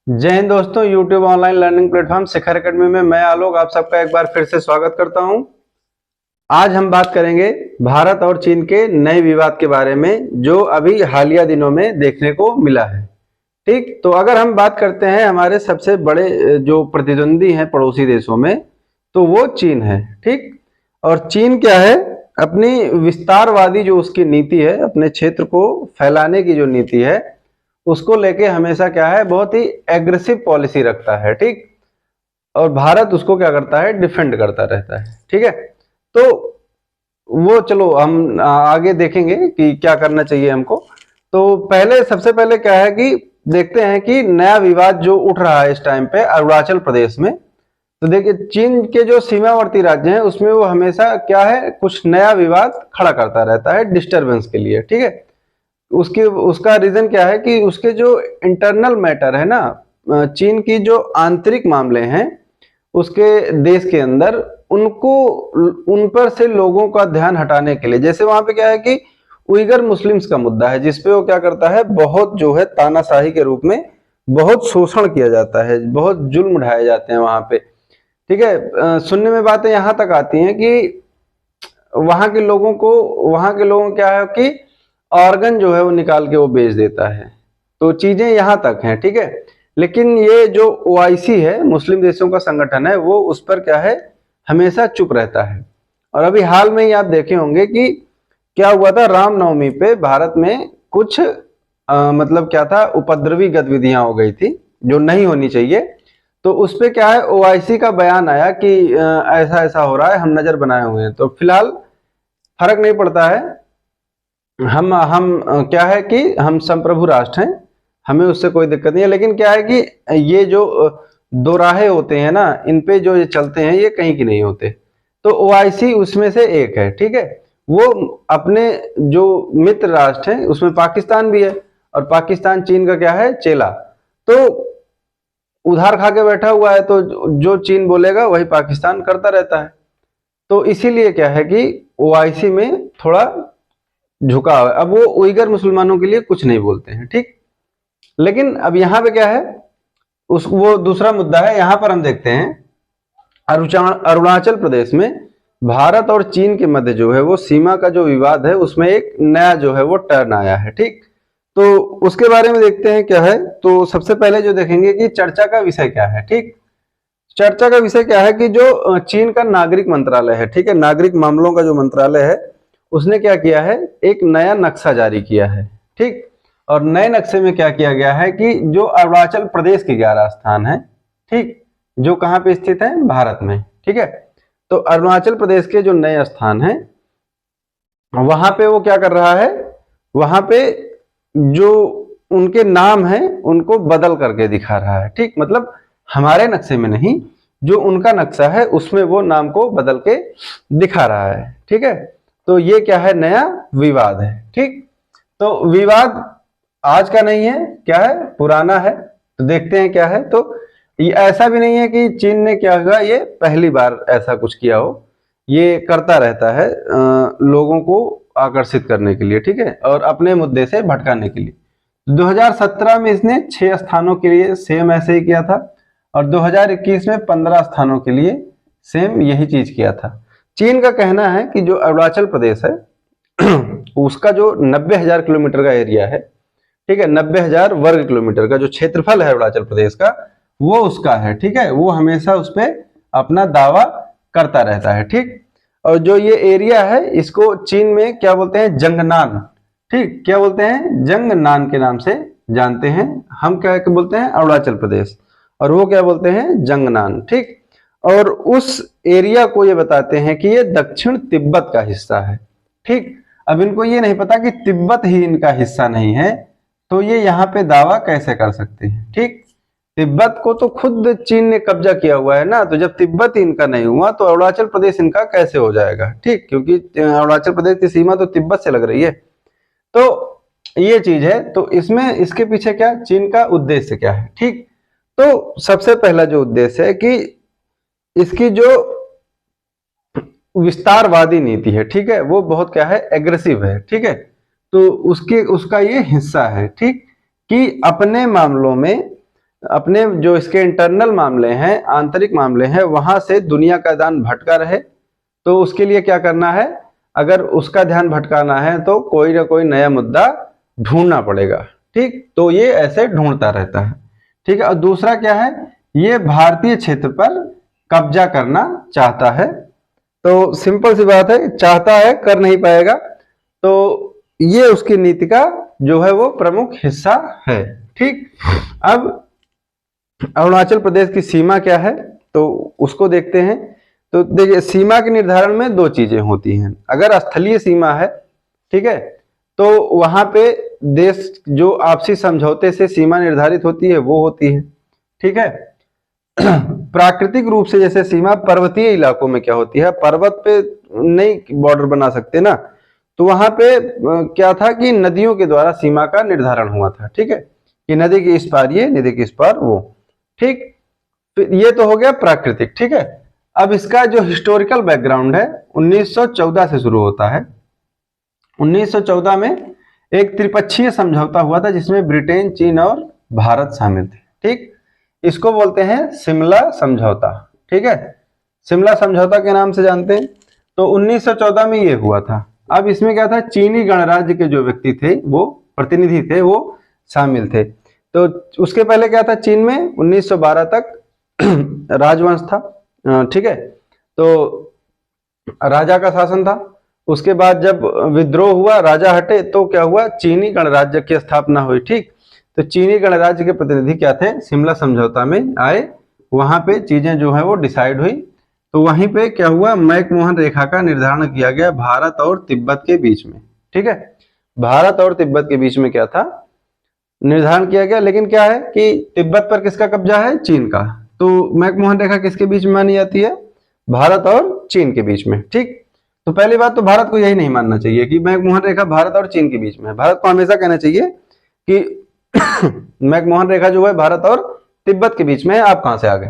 जय हिंद दोस्तों, YouTube online learning platform शिखर academy में मैं आलोक आप सबका एक बार फिर से स्वागत करता हूं। आज हम बात करेंगे भारत और चीन के नए विवाद के बारे में जो अभी हालिया दिनों में देखने को मिला है। ठीक, तो अगर हम बात करते हैं हमारे सबसे बड़े जो प्रतिद्वंदी हैं पड़ोसी देशों में, तो वो चीन है। ठीक, और चीन क्या है, अपनी विस्तारवादी जो उसकी नीति है, अपने क्षेत्र को फैलाने की जो नीति है, उसको लेके हमेशा क्या है, बहुत ही एग्रेसिव पॉलिसी रखता है। ठीक, और भारत उसको क्या करता है, डिफेंड करता रहता है। ठीक है, तो वो चलो हम आगे देखेंगे कि क्या करना चाहिए हमको। तो पहले सबसे पहले क्या है कि देखते हैं कि नया विवाद जो उठ रहा है इस टाइम पे अरुणाचल प्रदेश में। तो देखिए, चीन के जो सीमावर्ती राज्य हैं उसमें वो हमेशा क्या है, कुछ नया विवाद खड़ा करता रहता है डिस्टरबेंस के लिए। ठीक है, उसकी उसका रीजन क्या है कि उसके जो इंटरनल मैटर है ना, चीन की जो आंतरिक मामले हैं उसके देश के अंदर, उनको उन पर से लोगों का ध्यान हटाने के लिए, जैसे वहां पे क्या है कि उइगर मुस्लिम्स का मुद्दा है जिसपे वो क्या करता है, बहुत जो है तानाशाही के रूप में बहुत शोषण किया जाता है, बहुत जुल्म ढाए जाते हैं वहां पे। ठीक है, सुनने में बातें यहां तक आती हैं कि वहां के लोगों क्या है कि ऑर्गन जो है वो निकाल के वो बेच देता है। तो चीजें यहां तक हैं। ठीक है, लेकिन ये जो ओआईसी है, मुस्लिम देशों का संगठन है, वो उस पर क्या है, हमेशा चुप रहता है। और अभी हाल में ही आप देखे होंगे कि क्या हुआ था, रामनवमी पे भारत में कुछ मतलब क्या था, उपद्रवी गतिविधियां हो गई थी जो नहीं होनी चाहिए। तो उस पे क्या है, ओआईसी का बयान आया कि ऐसा ऐसा हो रहा है, हम नजर बनाए हुए हैं। तो फिलहाल फर्क नहीं पड़ता है, हम क्या है कि हम संप्रभु राष्ट्र हैं, हमें उससे कोई दिक्कत नहीं है। लेकिन क्या है कि ये जो दोराहे होते हैं ना, इन पे जो ये चलते हैं, ये कहीं की नहीं होते। तो ओआईसी उसमें से एक है। ठीक है, वो अपने जो मित्र राष्ट्र हैं उसमें पाकिस्तान भी है, और पाकिस्तान चीन का क्या है, चेला। तो उधार खा के बैठा हुआ है, तो जो चीन बोलेगा वही पाकिस्तान करता रहता है। तो इसीलिए क्या है कि ओआईसी में थोड़ा झुकाव है। अब वो उइगर मुसलमानों के लिए कुछ नहीं बोलते हैं। ठीक, लेकिन अब यहाँ पे क्या है, उस वो दूसरा मुद्दा है। यहाँ पर हम देखते हैं अरुणाचल प्रदेश में भारत और चीन के मध्य जो है वो सीमा का जो विवाद है, उसमें एक नया जो है वो टर्न आया है। ठीक, तो उसके बारे में देखते हैं क्या है। तो सबसे पहले जो देखेंगे कि चर्चा का विषय क्या है। ठीक, चर्चा का विषय क्या है कि जो चीन का नागरिक मंत्रालय है, ठीक है, नागरिक मामलों का जो मंत्रालय है, उसने क्या किया है, एक नया नक्शा जारी किया है। ठीक, और नए नक्शे में क्या किया गया है कि जो अरुणाचल प्रदेश के 11 स्थान है, ठीक, जो कहाँ पे स्थित है, भारत में। ठीक है, तो अरुणाचल प्रदेश के जो नए स्थान हैं, वहां पे वो क्या कर रहा है, वहां पे जो उनके नाम है उनको बदल करके दिखा रहा है। ठीक, मतलब हमारे नक्शे में नहीं, जो उनका नक्शा है उसमें वो नाम को बदल के दिखा रहा है। ठीक है, तो ये क्या है, नया विवाद है। ठीक, तो विवाद आज का नहीं है, क्या है, पुराना है। तो देखते हैं क्या है। तो ये ऐसा भी नहीं है कि चीन ने क्या हुआ, ये पहली बार ऐसा कुछ किया हो, ये करता रहता है लोगों को आकर्षित करने के लिए। ठीक है, और अपने मुद्दे से भटकाने के लिए। 2017 में इसने 6 स्थानों के लिए सेम ऐसे ही किया था, और 2021 में 15 स्थानों के लिए सेम यही चीज किया था। चीन का कहना है कि जो अरुणाचल प्रदेश है उसका जो 90,000 किलोमीटर का एरिया है, ठीक है, 90,000 वर्ग किलोमीटर का जो क्षेत्रफल है अरुणाचल प्रदेश का, वो उसका है। ठीक है, वो हमेशा उस पर अपना दावा करता रहता है। ठीक, और जो ये एरिया है इसको चीन में क्या बोलते हैं, जंगनान। ठीक, क्या बोलते हैं, जंगनान के नाम से जानते हैं। हम क्या बोलते हैं, अरुणाचल प्रदेश, और वो क्या बोलते हैं, जंगनान। ठीक, और उस एरिया को ये बताते हैं कि ये दक्षिण तिब्बत का हिस्सा है। ठीक, अब इनको ये नहीं पता कि तिब्बत ही इनका हिस्सा नहीं है, तो ये यहाँ पे दावा कैसे कर सकते हैं। ठीक, तिब्बत को तो खुद चीन ने कब्जा किया हुआ है ना, तो जब तिब्बत इनका नहीं हुआ तो अरुणाचल प्रदेश इनका कैसे हो जाएगा। ठीक, क्योंकि अरुणाचल प्रदेश की सीमा तो तिब्बत से लग रही है। तो ये चीज है। तो इसमें इसके पीछे क्या, चीन का उद्देश्य क्या है। ठीक, तो सबसे पहला जो उद्देश्य है कि इसकी जो विस्तारवादी नीति है, ठीक है, वो बहुत क्या है, एग्रेसिव है। ठीक है, तो उसका ये हिस्सा है। ठीक, कि अपने मामलों में अपने जो इसके इंटरनल मामले हैं, आंतरिक मामले हैं, वहां से दुनिया का ध्यान भटका रहे। तो उसके लिए क्या करना है, अगर उसका ध्यान भटकाना है तो कोई ना कोई नया मुद्दा ढूंढना पड़ेगा। ठीक, तो ये ऐसे ढूंढता रहता है। ठीक है, और दूसरा क्या है, ये भारतीय क्षेत्र पर कब्जा करना चाहता है। तो सिंपल सी बात है, चाहता है, कर नहीं पाएगा। तो ये उसकी नीति का जो है वो प्रमुख हिस्सा है। ठीक, अब अरुणाचल प्रदेश की सीमा क्या है तो उसको देखते हैं। तो देखिए, सीमा के निर्धारण में दो चीजें होती हैं। अगर स्थलीय सीमा है, ठीक है, तो वहां पे देश जो आपसी समझौते से सीमा निर्धारित होती है वो होती है। ठीक है, प्राकृतिक रूप से जैसे सीमा पर्वतीय इलाकों में क्या होती है, पर्वत पे नहीं बॉर्डर बना सकते ना, तो वहां पे क्या था कि नदियों के द्वारा सीमा का निर्धारण हुआ था। ठीक है, कि नदी के इस पार ये, नदी के इस पार वो। ठीक, तो ये तो हो गया प्राकृतिक। ठीक है, अब इसका जो हिस्टोरिकल बैकग्राउंड है 1914 से शुरू होता है। 1914 में एक त्रिपक्षीय समझौता हुआ था जिसमें ब्रिटेन, चीन और भारत शामिल थे। ठीक, इसको बोलते हैं शिमला समझौता। ठीक है, शिमला समझौता के नाम से जानते हैं। तो 1914 में ये हुआ था। अब इसमें क्या था, चीनी गणराज्य के जो व्यक्ति थे, वो प्रतिनिधि थे, वो शामिल थे। तो उसके पहले क्या था, चीन में 1912 तक राजवंश था। ठीक है, तो राजा का शासन था। उसके बाद जब विद्रोह हुआ, राजा हटे, तो क्या हुआ, चीनी गणराज्य की स्थापना हुई। ठीक, तो चीनी गणराज्य के प्रतिनिधि क्या थे, शिमला समझौता में आए। वहां पे चीजें जो है वो डिसाइड हुई। तो वहीं पे क्या हुआ, मैकमोहन रेखा का निर्धारण किया गया भारत और तिब्बत के बीच में। ठीक है, भारत और तिब्बत के बीच में क्या था, निर्धारण किया गया। लेकिन क्या है कि तिब्बत पर किसका कब्जा है, चीन का। तो मैकमोहन रेखा किसके बीच में मानी जाती है, भारत और चीन के बीच में। ठीक, तो पहली बात तो भारत को यही नहीं मानना चाहिए कि मैकमोहन रेखा भारत और चीन के बीच में है। भारत को हमेशा कहना चाहिए कि मैकमोहन रेखा जो है भारत और तिब्बत के बीच में है, आप कहां से आ गए।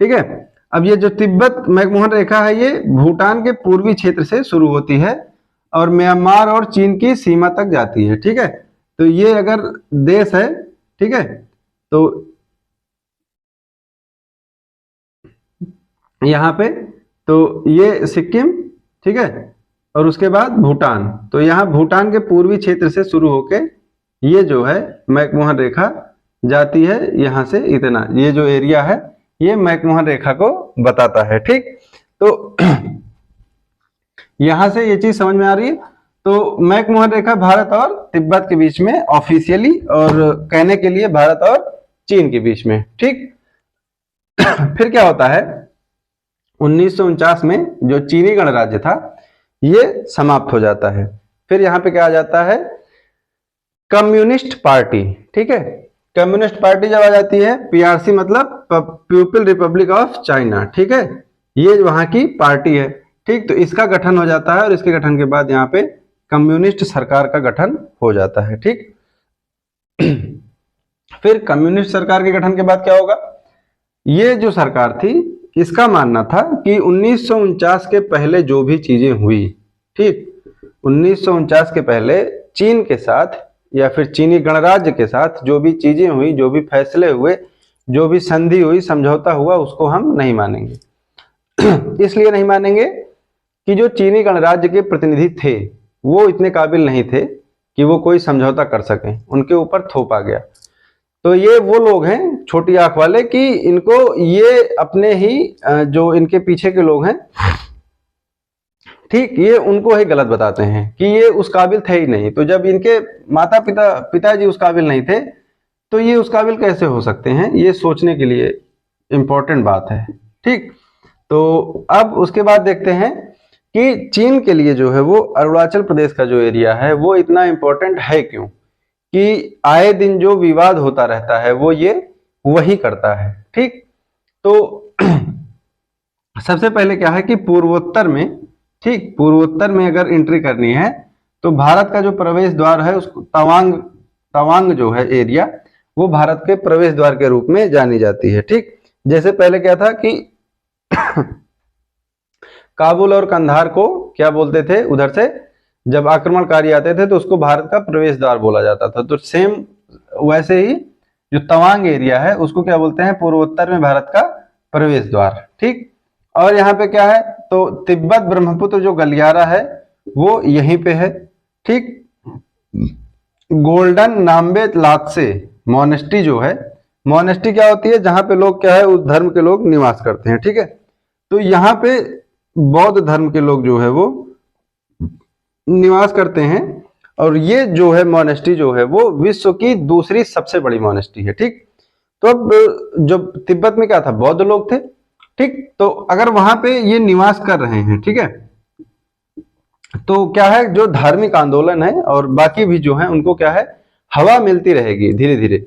ठीक है, अब ये जो तिब्बत मैकमोहन रेखा है, ये भूटान के पूर्वी क्षेत्र से शुरू होती है और म्यांमार और चीन की सीमा तक जाती है। ठीक है, तो ये अगर देश है, ठीक है, तो यहाँ पे तो ये सिक्किम, ठीक है, और उसके बाद भूटान। तो यहाँ भूटान के पूर्वी क्षेत्र से शुरू होके ये जो है मैकमोहन रेखा जाती है यहाँ से इतना। ये जो एरिया है ये मैकमोहन रेखा को बताता है। ठीक, तो यहां से ये चीज समझ में आ रही है। तो मैकमोहन रेखा भारत और तिब्बत के बीच में ऑफिशियली, और कहने के लिए भारत और चीन के बीच में। ठीक, फिर क्या होता है, 1949 में जो चीनी गणराज्य था ये समाप्त हो जाता है। फिर यहाँ पे क्या आ जाता है, कम्युनिस्ट पार्टी। ठीक है, कम्युनिस्ट पार्टी जब आ जाती है, पीआरसी मतलब पीपल रिपब्लिक ऑफ चाइना। ठीक है, ये वहां की पार्टी है। ठीक, तो इसका गठन हो जाता है और इसके गठन के बाद यहाँ पे कम्युनिस्ट सरकार का गठन हो जाता है। ठीक, फिर कम्युनिस्ट सरकार के गठन के बाद क्या होगा, ये जो सरकार थी इसका मानना था कि 1949 के पहले जो भी चीजें हुई, ठीक, 1949 के पहले चीन के साथ या फिर चीनी गणराज्य के साथ जो भी चीजें हुई, जो भी फैसले हुए, जो भी संधि हुई, समझौता हुआ, उसको हम नहीं मानेंगे। इसलिए नहीं मानेंगे कि जो चीनी गणराज्य के प्रतिनिधि थे वो इतने काबिल नहीं थे कि वो कोई समझौता कर सकें, उनके ऊपर थोपा गया। तो ये वो लोग हैं छोटी आंख वाले कि इनको ये अपने ही जो इनके पीछे के लोग हैं, ठीक, ये उनको ही गलत बताते हैं कि ये उस काबिल थे ही नहीं। तो जब इनके माता पिताजी उस काबिल नहीं थे तो ये उस काबिल कैसे हो सकते हैं, ये सोचने के लिए इंपॉर्टेंट बात है। ठीक, तो अब उसके बाद देखते हैं कि चीन के लिए जो है वो अरुणाचल प्रदेश का जो एरिया है वो इतना इंपॉर्टेंट है क्यों, कि आए दिन जो विवाद होता रहता है वो ये वही करता है। ठीक, तो सबसे पहले क्या है कि पूर्वोत्तर में, ठीक, पूर्वोत्तर में अगर एंट्री करनी है तो भारत का जो प्रवेश द्वार है उसको तवांग जो है एरिया, वो भारत के प्रवेश द्वार के रूप में जानी जाती है। ठीक, जैसे पहले क्या था कि काबुल और कंधार को क्या बोलते थे, उधर से जब आक्रमणकारी आते थे तो उसको भारत का प्रवेश द्वार बोला जाता था। तो सेम वैसे ही जो तवांग एरिया है उसको क्या बोलते हैं, पूर्वोत्तर में भारत का प्रवेश द्वार। ठीक, और यहाँ पे क्या है, तो तिब्बत ब्रह्मपुत्र जो गलियारा है वो यहीं पे है। ठीक, गोल्डन नाम्बे लात्से मोनेस्ट्री जो है, मोनेस्ट्री क्या होती है, जहां पे लोग क्या है उस धर्म के लोग निवास करते हैं। ठीक है, तो यहाँ पे बौद्ध धर्म के लोग जो है वो निवास करते हैं, और ये जो है मोनेस्ट्री जो है वो विश्व की दूसरी सबसे बड़ी मोनेस्ट्री है। ठीक, तो अब जो तिब्बत में क्या था, बौद्ध लोग थे। ठीक, तो अगर वहां पे ये निवास कर रहे हैं, ठीक है, तो क्या है, जो धार्मिक आंदोलन है और बाकी भी जो है उनको क्या है, हवा मिलती रहेगी धीरे धीरे।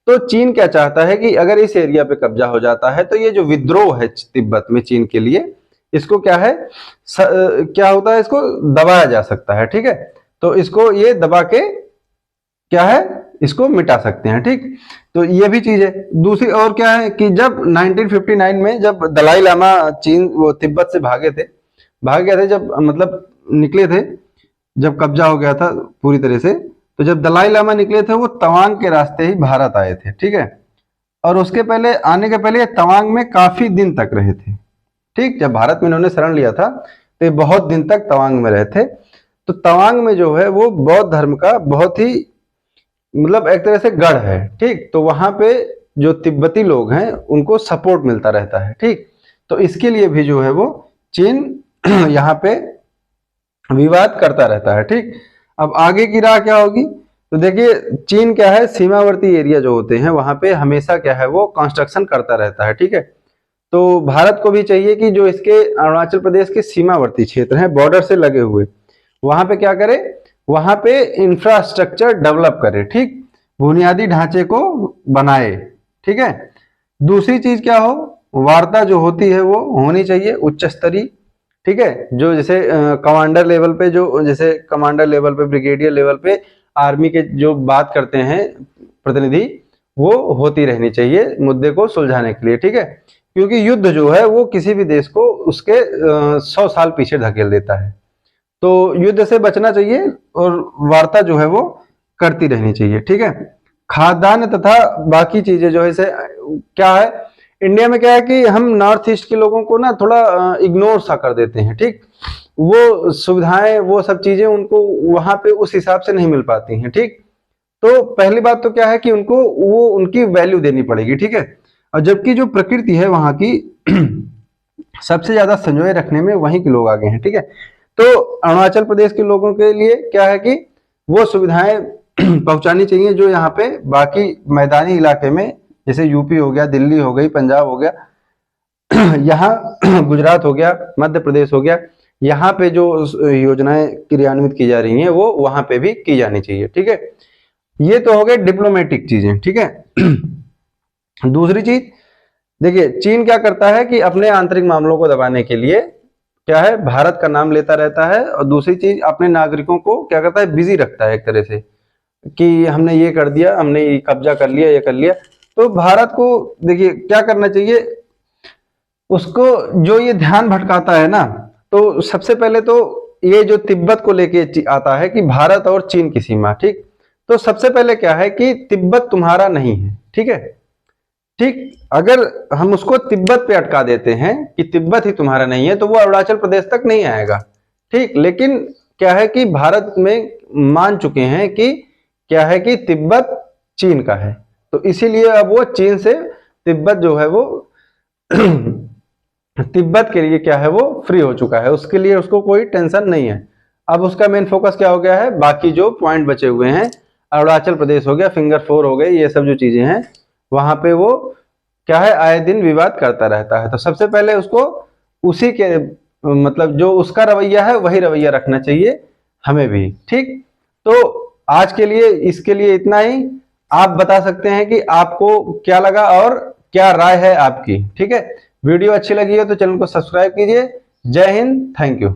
तो चीन क्या चाहता है कि अगर इस एरिया पे कब्जा हो जाता है तो ये जो विद्रोह है तिब्बत में चीन के लिए, इसको क्या है, क्या होता है, इसको दबाया जा सकता है। ठीक है, तो इसको ये दबा के क्या है, इसको मिटा सकते हैं। ठीक, तो ये भी चीज है। दूसरी और क्या है कि जब 1959 में जब दलाई लामा चीन वो तिब्बत से भाग गए थे, जब मतलब निकले थे, जब कब्जा हो गया था पूरी तरह से, तो जब दलाई लामा निकले थे वो तवांग के रास्ते ही भारत आए थे। ठीक है, और उसके पहले आने के पहले तवांग में काफी दिन तक रहे थे। ठीक, जब भारत में इन्होंने शरण लिया था तो ये बहुत दिन तक तवांग में रहे थे। तो तवांग में जो है वो बौद्ध धर्म का बहुत ही मतलब एक तरह से गढ़ है। ठीक, तो वहां पे जो तिब्बती लोग हैं उनको सपोर्ट मिलता रहता है। ठीक, तो इसके लिए भी जो है वो चीन यहाँ पे विवाद करता रहता है। ठीक, अब आगे की राह क्या होगी, तो देखिए चीन क्या है, सीमावर्ती एरिया जो होते हैं वहां पे हमेशा क्या है वो कंस्ट्रक्शन करता रहता है। ठीक है, तो भारत को भी चाहिए कि जो इसके अरुणाचल प्रदेश के सीमावर्ती क्षेत्र हैं, बॉर्डर से लगे हुए, वहां पे क्या करे, वहां पे इंफ्रास्ट्रक्चर डेवलप करे। ठीक, बुनियादी ढांचे को बनाए। ठीक है, दूसरी चीज क्या हो, वार्ता जो होती है वो होनी चाहिए उच्च स्तरीय। ठीक है, जो जैसे कमांडर लेवल पे, जो जैसे कमांडर लेवल पे, ब्रिगेडियर लेवल पे आर्मी के जो बात करते हैं प्रतिनिधि, वो होती रहनी चाहिए मुद्दे को सुलझाने के लिए। ठीक है, क्योंकि युद्ध जो है वो किसी भी देश को उसके 100 साल पीछे धकेल देता है। तो युद्ध से बचना चाहिए और वार्ता जो है वो करती रहनी चाहिए। ठीक है, खाद्यान्न तथा बाकी चीजें जो है से क्या है, इंडिया में क्या है कि हम नॉर्थ ईस्ट के लोगों को ना थोड़ा इग्नोर सा कर देते हैं। ठीक, वो सुविधाएं वो सब चीजें उनको वहां पे उस हिसाब से नहीं मिल पाती हैं। ठीक, तो पहली बात तो क्या है कि उनको वो उनकी वैल्यू देनी पड़ेगी। ठीक है, और जबकि जो प्रकृति है वहां की सबसे ज्यादा संजोए रखने में वहीं के लोग आगे हैं। ठीक है, तो अरुणाचल प्रदेश के लोगों के लिए क्या है कि वो सुविधाएं पहुंचानी चाहिए जो यहाँ पे बाकी मैदानी इलाके में, जैसे यूपी हो गया, दिल्ली हो गई, पंजाब हो गया, यहाँ गुजरात हो गया, मध्य प्रदेश हो गया, यहाँ पे जो योजनाएं क्रियान्वित की जा रही हैं वो वहां पे भी की जानी चाहिए। ठीक है, ये तो हो गए डिप्लोमेटिक चीजें। ठीक है, दूसरी चीज देखिए, चीन क्या करता है कि अपने आंतरिक मामलों को दबाने के लिए क्या है, भारत का नाम लेता रहता है, और दूसरी चीज अपने नागरिकों को क्या करता है, बिजी रखता है एक तरह से, कि हमने ये कर दिया, हमने ये कब्जा कर लिया, ये कर लिया। तो भारत को देखिए क्या करना चाहिए, उसको जो ये ध्यान भटकाता है ना, तो सबसे पहले तो ये जो तिब्बत को लेके आता है कि भारत और चीन की सीमा। ठीक, तो सबसे पहले क्या है कि तिब्बत तुम्हारा नहीं है। ठीक है, ठीक, अगर हम उसको तिब्बत पे अटका देते हैं कि तिब्बत ही तुम्हारा नहीं है, तो वो अरुणाचल प्रदेश तक नहीं आएगा। ठीक, लेकिन क्या है कि भारत में मान चुके हैं कि क्या है कि तिब्बत चीन का है, तो इसीलिए अब वो चीन से तिब्बत जो है वो तिब्बत के लिए क्या है वो फ्री हो चुका है, उसके लिए उसको कोई टेंशन नहीं है। अब उसका मेन फोकस क्या हो गया है, बाकी जो पॉइंट बचे हुए हैं, अरुणाचल प्रदेश हो गया, फिंगर 4 हो गए, ये सब जो चीजें हैं वहां पे वो क्या है आए दिन विवाद करता रहता है। तो सबसे पहले उसको उसी के मतलब जो उसका रवैया है वही रवैया रखना चाहिए हमें भी। ठीक, तो आज के लिए इसके लिए इतना ही। आप बता सकते हैं कि आपको क्या लगा और क्या राय है आपकी। ठीक है, वीडियो अच्छी लगी हो तो चैनल को सब्सक्राइब कीजिए। जय हिंद, थैंक यू।